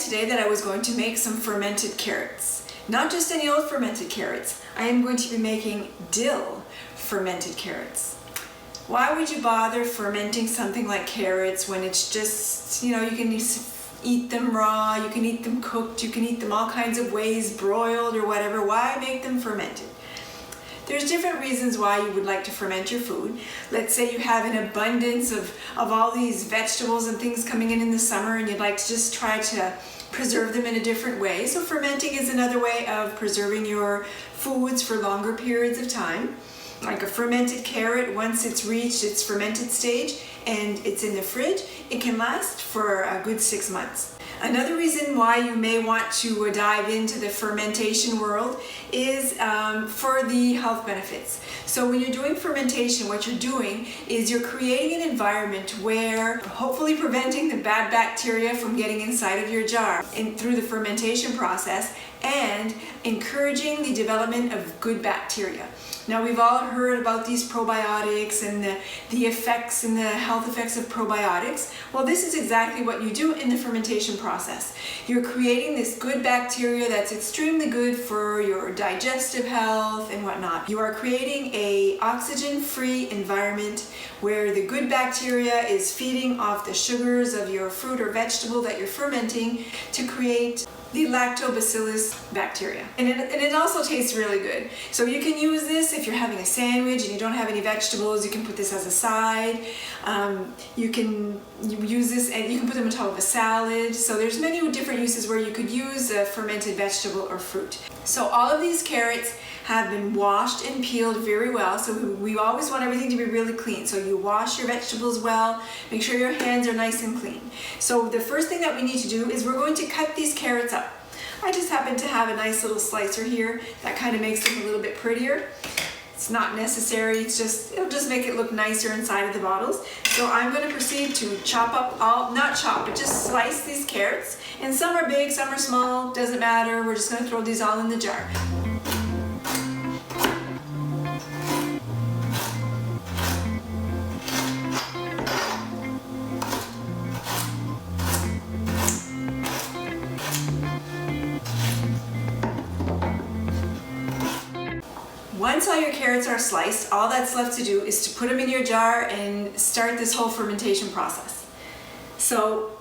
today that I was going to make some fermented carrots. Not just any old fermented carrots. I am going to be making dill fermented carrots. Why would you bother fermenting something like carrots when it's just, you can eat them raw, you can eat them cooked, you can eat them all kinds of ways, broiled or whatever. Why make them fermented? There's different reasons why you would like to ferment your food. Let's say you have an abundance of all these vegetables and things coming in the summer and you'd like to just try to preserve them in a different way. So fermenting is another way of preserving your foods for longer periods of time. Like a fermented carrot, once it's reached its fermented stage and it's in the fridge, it can last for a good 6 months. Another reason why you may want to dive into the fermentation world is for the health benefits. So when you're doing fermentation, what you're doing is you're creating an environment where hopefully preventing the bad bacteria from getting inside of your jar through the fermentation process and encouraging the development of good bacteria. Now we've all heard about these probiotics and the effects and the health effects of probiotics. Well, this is exactly what you do in the fermentation process. You're creating this good bacteria that's extremely good for your digestive health and whatnot. You are creating an oxygen-free environment where the good bacteria is feeding off the sugars of your fruit or vegetable that you're fermenting to create the lactobacillus bacteria. And it also tastes really good. So you can use this if you're having a sandwich and you don't have any vegetables. You can put this as a side. You can use this and you can put them on top of a salad. So there's many different uses where you could use a fermented vegetable or fruit. So all of these carrots have been washed and peeled very well. So we always want everything to be really clean. So you wash your vegetables well, make sure your hands are nice and clean. So the first thing that we need to do is we're going to cut these carrots up. I just happen to have a nice little slicer here that kind of makes them a little bit prettier. It's not necessary, it'll just make it look nicer inside of the bottles. So I'm going to proceed to chop up not chop, but just slice these carrots. And some are big, some are small, doesn't matter. We're just going to throw these all in the jar. Once all your carrots are sliced, all that's left to do is to put them in your jar and start this whole fermentation process. So,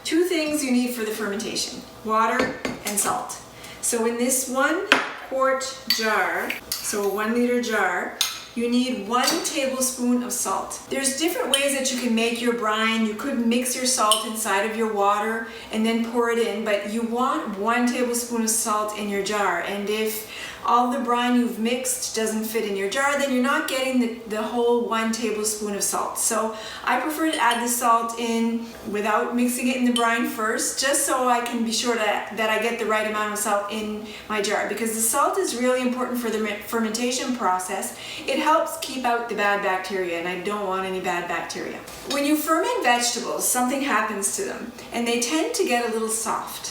2 things you need for the fermentation: water and salt. So in this 1 quart jar, so a 1 liter jar, you need 1 tablespoon of salt. There's different ways that you can make your brine. You could mix your salt inside of your water and then pour it in, but you want 1 tablespoon of salt in your jar. And if all the brine you've mixed doesn't fit in your jar, then you're not getting the whole 1 tablespoon of salt. So I prefer to add the salt in without mixing it in the brine first, just so I can be sure that I get the right amount of salt in my jar, because the salt is really important for the fermentation process. It helps keep out the bad bacteria, and I don't want any bad bacteria. When you ferment vegetables, something happens to them, and they tend to get a little soft.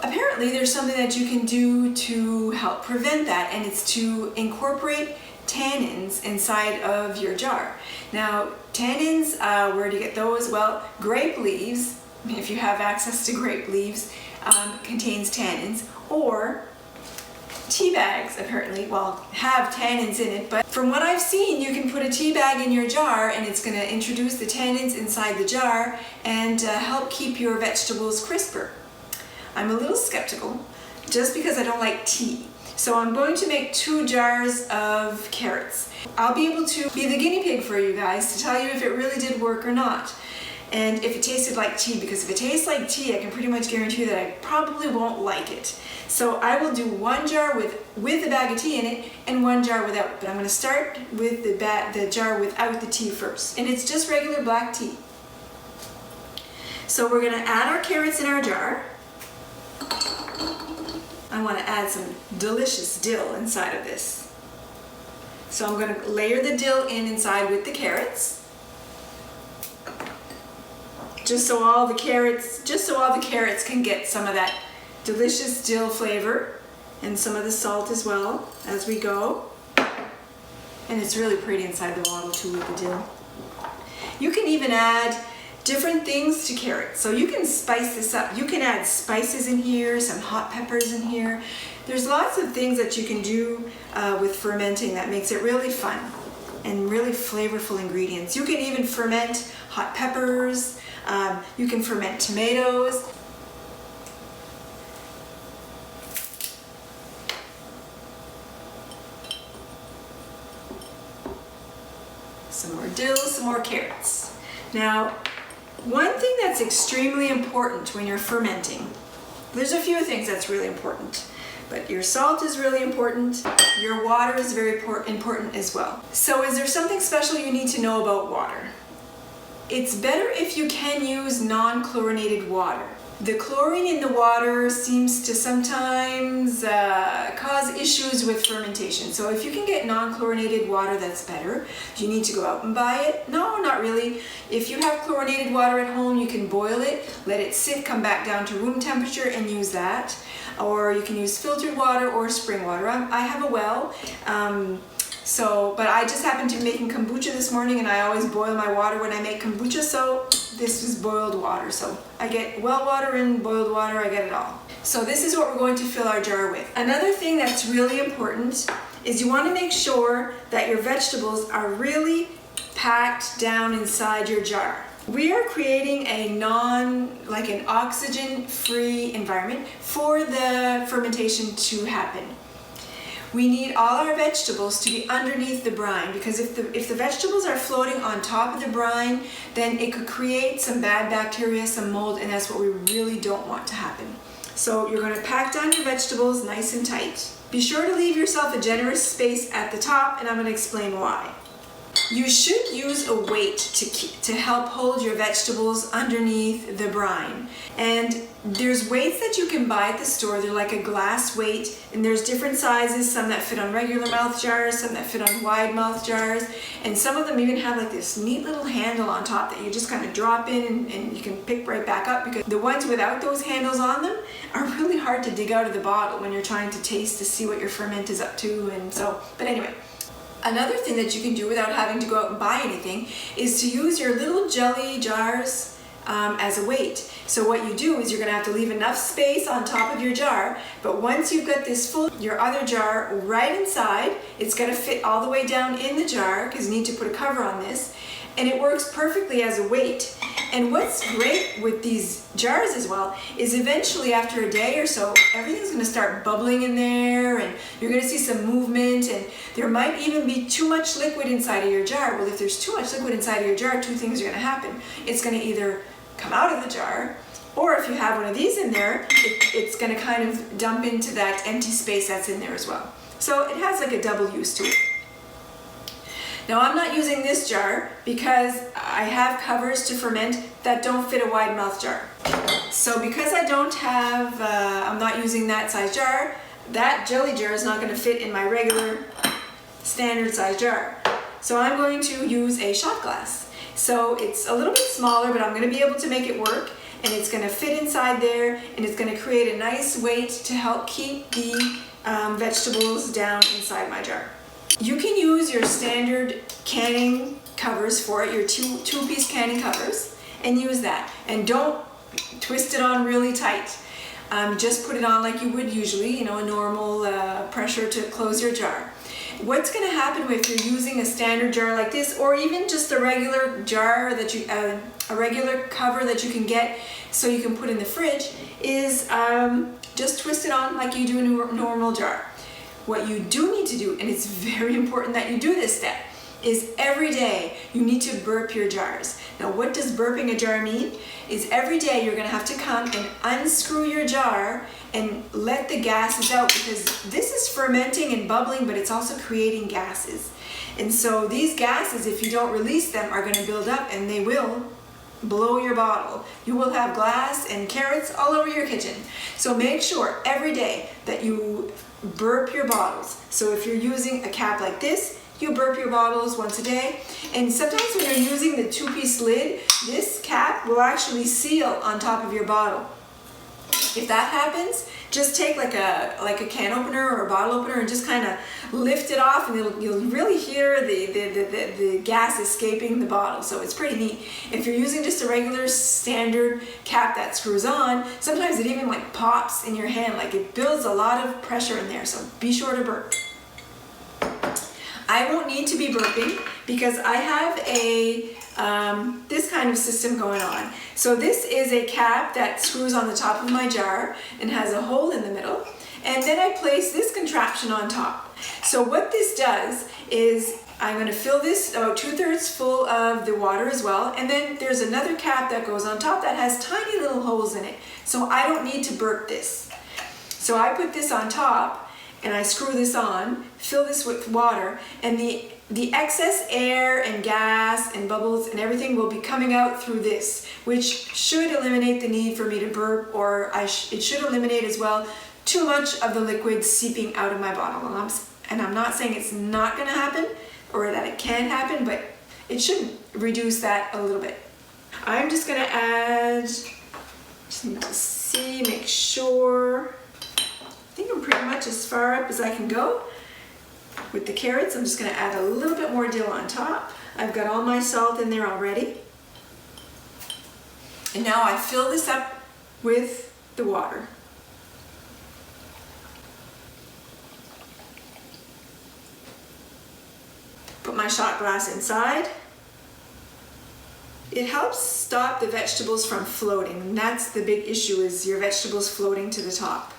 Apparently there's something that you can do to help prevent that, and it's to incorporate tannins inside of your jar. Now tannins, where do you get those? Well, grape leaves, if you have access to grape leaves, contains tannins, or tea bags apparently, have tannins in it. But from what I've seen, you can put a tea bag in your jar and it's going to introduce the tannins inside the jar and help keep your vegetables crisper. I'm a little skeptical just because I don't like tea. So I'm going to make 2 jars of carrots. I'll be able to be the guinea pig for you guys to tell you if it really did work or not. And if it tasted like tea, because if it tastes like tea, I can pretty much guarantee you that I probably won't like it. So I will do 1 jar with a bag of tea in it and 1 jar without. But I'm going to start with the jar without the tea first. And it's just regular black tea. So we're going to add our carrots in our jar. I want to add some delicious dill inside of this. So I'm going to layer the dill inside with the carrots. Just so all the carrots can get some of that delicious dill flavor and some of the salt as well as we go. And it's really pretty inside the bottle too with the dill. You can even add different things to carrots. So you can spice this up. You can add spices in here, some hot peppers in here. There's lots of things that you can do with fermenting that makes it really fun and really flavorful ingredients. You can even ferment hot peppers. You can ferment tomatoes. Some more dill, some more carrots. Now, one thing that's extremely important when you're fermenting, there's a few things that's really important, but your salt is really important, your water is very important as well. So is there something special you need to know about water? It's better if you can use non-chlorinated water. The chlorine in the water seems to sometimes cause issues with fermentation. So if you can get non-chlorinated water, that's better. Do you need to go out and buy it? No, not really. If you have chlorinated water at home, you can boil it, let it sit, come back down to room temperature and use that. Or you can use filtered water or spring water. I have a well. But I just happened to be making kombucha this morning, and I always boil my water when I make kombucha, so this is boiled water. So I get well water and boiled water, I get it all. So this is what we're going to fill our jar with. Another thing that's really important is you want to make sure that your vegetables are really packed down inside your jar. We are creating an oxygen-free environment for the fermentation to happen. We need all our vegetables to be underneath the brine, because if the vegetables are floating on top of the brine, then it could create some bad bacteria, some mold, and that's what we really don't want to happen. So you're going to pack down your vegetables nice and tight. Be sure to leave yourself a generous space at the top, and I'm going to explain why. You should use a weight to help hold your vegetables underneath the brine. And there's weights that you can buy at the store. They're like a glass weight, and there's different sizes, some that fit on regular mouth jars, some that fit on wide mouth jars, and some of them even have like this neat little handle on top that you just kind of drop in and you can pick right back up, because the ones without those handles on them are really hard to dig out of the bottle when you're trying to taste to see what your ferment is up to. But anyway. Another thing that you can do without having to go out and buy anything is to use your little jelly jars as a weight. So what you do is you're going to have to leave enough space on top of your jar, but once you've got this full, your other jar right inside, it's going to fit all the way down in the jar, because you need to put a cover on this, and it works perfectly as a weight. And what's great with these jars as well is eventually after a day or so, everything's going to start bubbling in there, and you're going to see some movement, and there might even be too much liquid inside of your jar. Well, if there's too much liquid inside of your jar, two things are going to happen. It's going to either come out of the jar, or if you have one of these in there, it's going to kind of dump into that empty space that's in there as well. So it has like a double use to it. Now I'm not using this jar because I have covers to ferment that don't fit a wide mouth jar. So because I don't have, I'm not using that size jar, that jelly jar is not going to fit in my regular standard size jar. So I'm going to use a shot glass. So it's a little bit smaller, but I'm going to be able to make it work, and it's going to fit inside there, and it's going to create a nice weight to help keep the vegetables down inside my jar. You can use your standard canning covers for it, your two-piece canning covers, and use that. And don't twist it on really tight. Just put it on like you would usually, a normal pressure to close your jar. What's going to happen if you're using a standard jar like this, or even just a regular jar that a regular cover that you can get so you can put in the fridge, is just twist it on like you do a normal jar. What you do need to do, and it's very important that you do this step, is every day you need to burp your jars. Now what does burping a jar mean? Is every day you're going to have to come and unscrew your jar and let the gases out, because this is fermenting and bubbling, but it's also creating gases. And so these gases, if you don't release them, are going to build up, and they will blow your bottle. You will have glass and carrots all over your kitchen. So make sure every day that you burp your bottles. So if you're using a cap like this, you burp your bottles once a day. And sometimes when you're using the two-piece lid, this cap will actually seal on top of your bottle. If that happens, just take like a can opener or a bottle opener and just kind of lift it off, and you'll really hear the gas escaping the bottle. So it's pretty neat. If you're using just a regular standard cap that screws on, sometimes it even like pops in your hand, like it builds a lot of pressure in there. So be sure to burp. I won't need to be burping because I have a this kind of system going on. So this is a cap that screws on the top of my jar and has a hole in the middle, and then I place this contraption on top. So what this does is I'm going to fill this about 2/3 full of the water as well, and then there's another cap that goes on top that has tiny little holes in it, so I don't need to burp this. So I put this on top and I screw this on, fill this with water, and the excess air and gas and bubbles and everything will be coming out through this, which should eliminate the need for me to burp, or it should eliminate as well too much of the liquid seeping out of my bottle. And I'm not saying it's not going to happen or that it can happen, but it should reduce that a little bit. I'm just going to add, just need to see, make sure. I think I'm pretty much as far up as I can go. With the carrots, I'm just going to add a little bit more dill on top. I've got all my salt in there already. And now I fill this up with the water. Put my shot glass inside. It helps stop the vegetables from floating, and that's the big issue, is your vegetables floating to the top.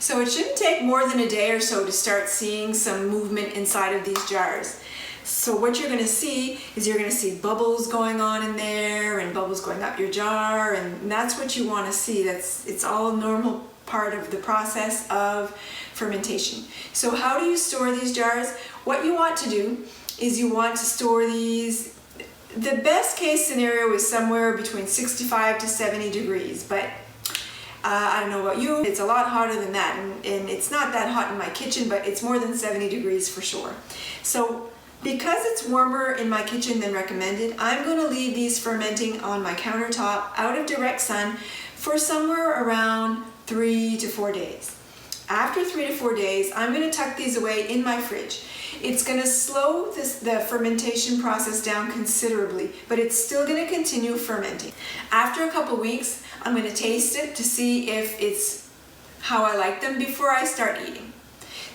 So it shouldn't take more than a day or so to start seeing some movement inside of these jars. So what you're going to see is you're going to see bubbles going on in there and bubbles going up your jar, and that's what you want to see. It's all normal part of the process of fermentation. So how do you store these jars? What you want to do is you want to store these, the best case scenario is somewhere between 65 to 70 degrees, but I don't know about you, it's a lot hotter than that, and it's not that hot in my kitchen, but it's more than 70 degrees for sure. So because it's warmer in my kitchen than recommended, I'm going to leave these fermenting on my countertop out of direct sun for somewhere around 3 to 4 days. After 3 to 4 days, I'm going to tuck these away in my fridge. It's going to slow the fermentation process down considerably, but it's still going to continue fermenting. After a couple weeks, I'm going to taste it to see if it's how I like them before I start eating.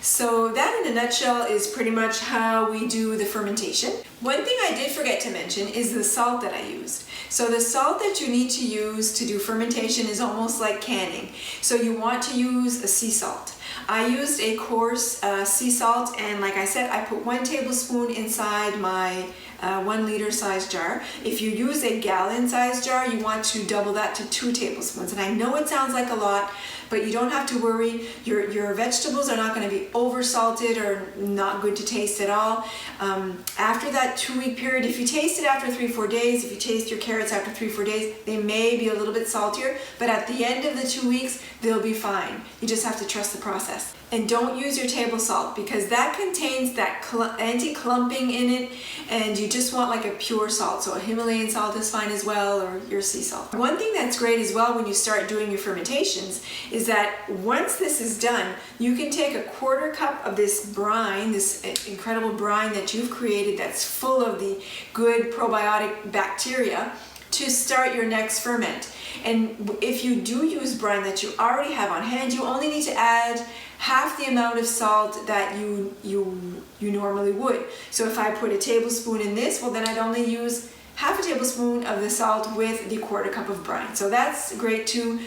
So that in a nutshell is pretty much how we do the fermentation. One thing I did forget to mention is the salt that I used. So the salt that you need to use to do fermentation is almost like canning. So you want to use a sea salt. I used a coarse sea salt, and like I said, I put 1 tablespoon inside my 1 liter size jar. If you use a gallon size jar, you want to double that to 2 tablespoons. And I know it sounds like a lot, but you don't have to worry. Your vegetables are not going to be over salted or not good to taste at all. After that 2-week period, if you taste it after 3-4 days, if you taste your carrots after 3-4 days, they may be a little bit saltier, but at the end of the 2 weeks, they'll be fine. You just have to trust the process. And don't use your table salt, because that contains that anti-clumping in it, and you just want like a pure salt. So a Himalayan salt is fine as well, or your sea salt. One thing that's great as well when you start doing your fermentations is that once this is done, you can take a 1/4 cup of this brine, this incredible brine that you've created that's full of the good probiotic bacteria, to start your next ferment. And if you do use brine that you already have on hand, you only need to add half the amount of salt that you normally would. So if I put a tablespoon in this, well then I'd only use half a tablespoon of the salt with the 1/4 cup of brine. So that's great too.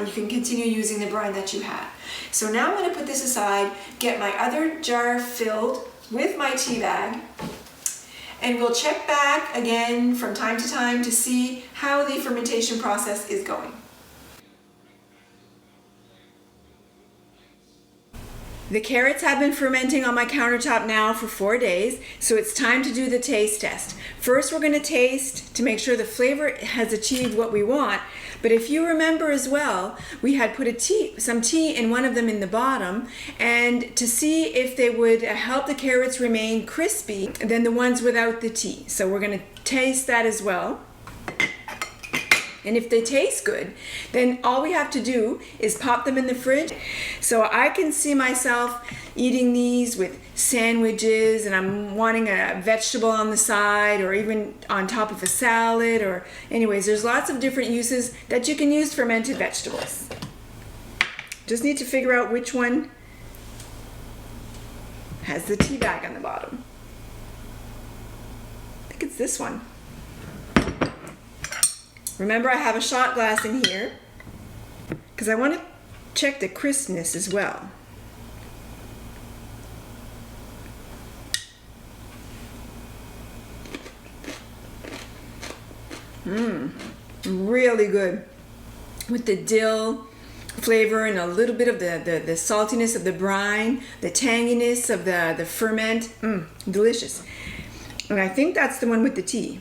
You can continue using the brine that you have. So now I'm going to put this aside, get my other jar filled with my tea bag, and we'll check back again from time to time to see how the fermentation process is going. The carrots have been fermenting on my countertop now for 4 days, so it's time to do the taste test. First, we're going to taste to make sure the flavor has achieved what we want. But if you remember as well, we had put some tea in one of them in the bottom, and to see if they would help the carrots remain crispy than the ones without the tea. So we're going to taste that as well. And if they taste good, then all we have to do is pop them in the fridge. So I can see myself eating these with sandwiches, and I'm wanting a vegetable on the side, or even on top of a salad, or anyways, there's lots of different uses that you can use fermented vegetables. Just need to figure out which one has the tea bag on the bottom. I think it's this one. Remember, I have a shot glass in here because I want to check the crispness as well. Really good with the dill flavor and a little bit of the saltiness of the brine, the tanginess of the ferment. Delicious. And I think that's the one with the tea.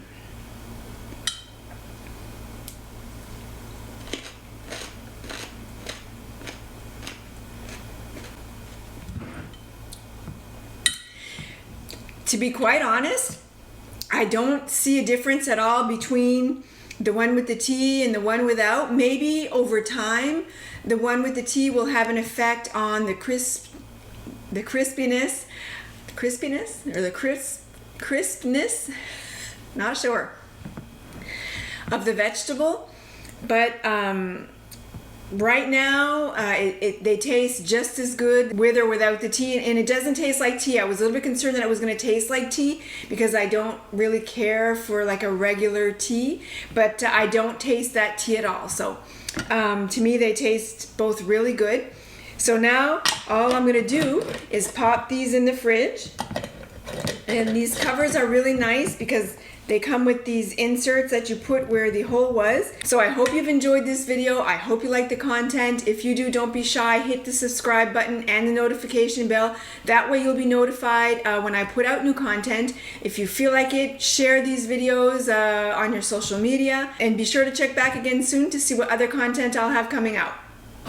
To be quite honest, I don't see a difference at all between the one with the tea and the one without. Maybe over time, the one with the tea will have an effect on the crispness or the crispness, not sure, of the vegetable. But right now, they taste just as good with or without the tea, and it doesn't taste like tea. I was a little bit concerned that it was going to taste like tea because I don't really care for like a regular tea, but I don't taste that tea at all. So to me, they taste both really good. So now all I'm going to do is pop these in the fridge, and these covers are really nice because they come with these inserts that you put where the hole was. So I hope you've enjoyed this video. I hope you like the content. If you do, don't be shy. Hit the subscribe button and the notification bell. That way you'll be notified when I put out new content. If you feel like it, share these videos on your social media. And be sure to check back again soon to see what other content I'll have coming out.